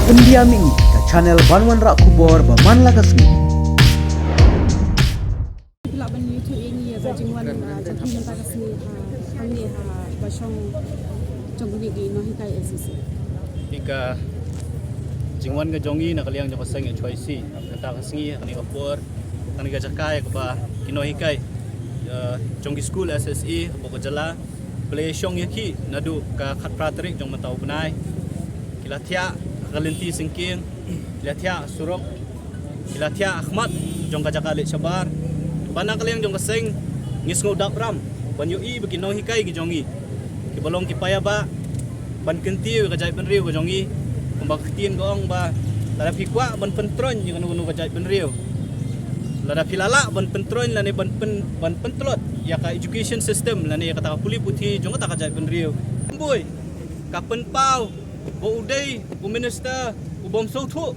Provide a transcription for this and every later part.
Pendiami ke channel Banwan Rak Kubor Baman Lagasmi. Bila ban YouTube ini ya jingwan jadi mentah kasih kami basong jonggi gi no hikai SCC. Ika jingwan ga jongi na kaliang jong kaseng choisi kata kasengi ani kapur tani ga jakai ba kinohikai jonggi school SSE ko jala play shong yaki nadu ka khat pratrik jong matau kunai kilathia kalinti singking kilathia surok kilathia ahmad jong ka jakale sabar bana kaliang jong kaseng ngisngo dapram ban yoi bekinohikai gi jongi ki balong ki paya ba ban kentiu ka jai penriu ka jongi kumbak tien gong ba lada pikwa ban pentron yang anu ka jai penriu lada pilala ban pentron lane ban pentlot ya ka education system lane ya kata puli puthi jong ka jai penriu boy kapen pau bo udai bu minister bu bom sautu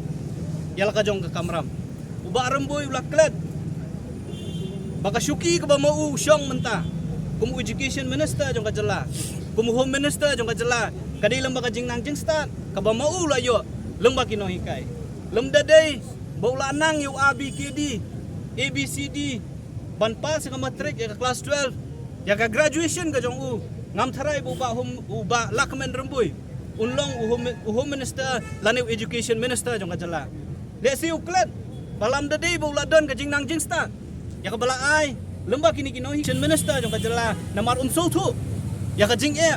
ya ka jong ka kamram uba remboy ulah klet baka syuki ka ba mau syong menta kumu education minister jong ka jela kumu home minister jong ka jela kadai lembaga jing nang jing start ka ba mau la yo lembaga kino hikai lem dadai bau la nang yu abkd abcd ban pas ka matrik ya ka class 12 ya ka graduation ka jong u ngam tharai bu ba hum uba lakmen rembui unlong home minister lane education minister jong ka jela le si uklet balam dadai bau la don ka jing nang jing start ya ka bala ai lembaga kini kino hikai minister jong ka jela namar tu ya ka jing ya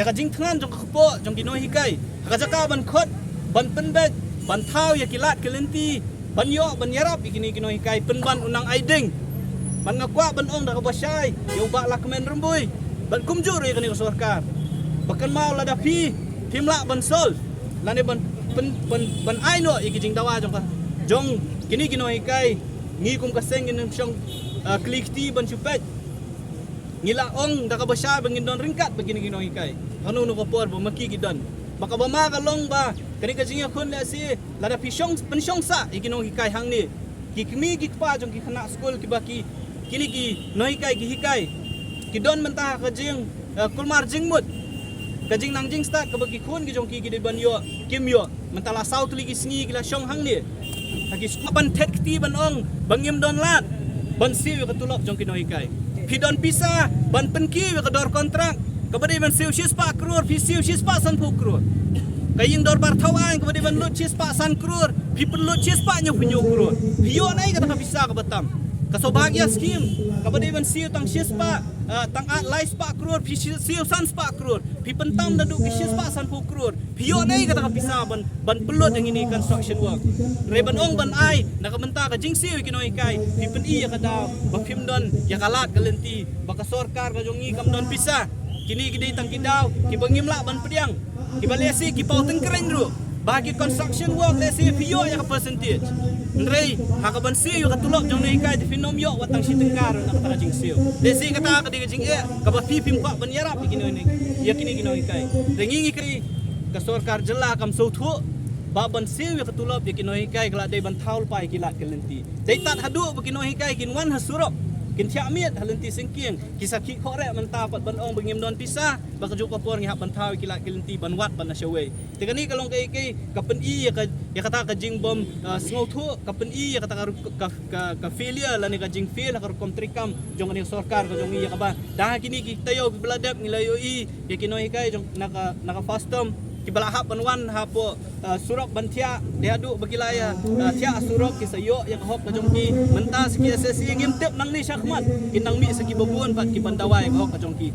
ka jing thangan jong khapo jong kino hikai ka jaka ban khot ban penbet ban thau ya kilat kelenti ban yo ban yarap ikini kino hikai penban unang aiding ban ngakwa ban ong da ka basai yo ba lakmen rembui ban kumjur ya kini ka sarkar bakan mau la da pi pimla ban sol lane ban aino iki jing dawa jong ka jong kini kino hikai ngi kum ka seng in syong klikti ban supet ngila ong da ka basya bangin don ringkat begini gino hikai anu no kopor bo maki gidon baka ba ma kalong ba kani ka jinga khon la si lada pishong pensyong sa igino hikai hang ni kikmi gikpa jong ki khana school ki baki kini ki no hikai ki hikai kidon mentah ka jing kulmar jing mut ka jing nang jing start ka baki khon ki jong ki de ban yo kim yo mentala south li ki sngi ki la syong hang ni haki ban tet kti ban ong bangim don lat ban siu ka tulok jong ki no hikai pidon pisa ban penki we kedor kontrak kabadi ban siu sis pa krur pi siu sis pa san pu krur kaying dor bar thawang kabadi ban lut sis pa san krur pi perlut sis pa nyu krur pio nai kata ka bisa ka batam ka sobagya skim kabadi ban siu tang sis pa tang at lais pa krur pi siu san pa krur pi pentam dadu pi sis pa san pu krur pio nai kata ka bisa ban pelut yang ini construction work reban ong ban ai nakamenta ka jingsiu kinoi kai pi pen i ya kada ba phim don ya kalat kalenti baka sarkar ka jongi kam don pisa kini gidei tang kidaw ki bangim la ban pediang ki balesi ki pau tengkeren ru bagi construction work lesi pio ya ka percentage nrei ha ka ban siu ka tulok jong nei kai finom yo watang si tengkar na kata jingsiu lesi kata ka diga jing ka ba phim pa ban yarap kinoi nei ya kini kinoi kai rengi kai ka sarkar jela kam sautu baban siu ya ketulop ya kinoi kai kala dei ban thaul pai kilat kelenti dei tat hadu bekinoi kai kin wan hasurok kin thiamiet halenti singking kisaki khore menta pat ban ong bengim don pisah baka juk kapor ngi hap ban thau kilat kelenti ban wat ban nasyawe tekani kalong kai kapen i ya kata ka jing bom sngo thu kapen i ya kata ka failure la ni ka jing fail ka komtrikam jong ni sarkar ka jong i ya ka ba dah kini ki tayo biladap ngilayo i ya kinoi kai jong naka fastom kibala hap banwan hapo surok bantia diadu bagilaya tia surok kisayo yang hok kajongki mentas ki SSI ngimtep nang ni syakmat kinang mi seki babun pat ki bandawai hok kajongki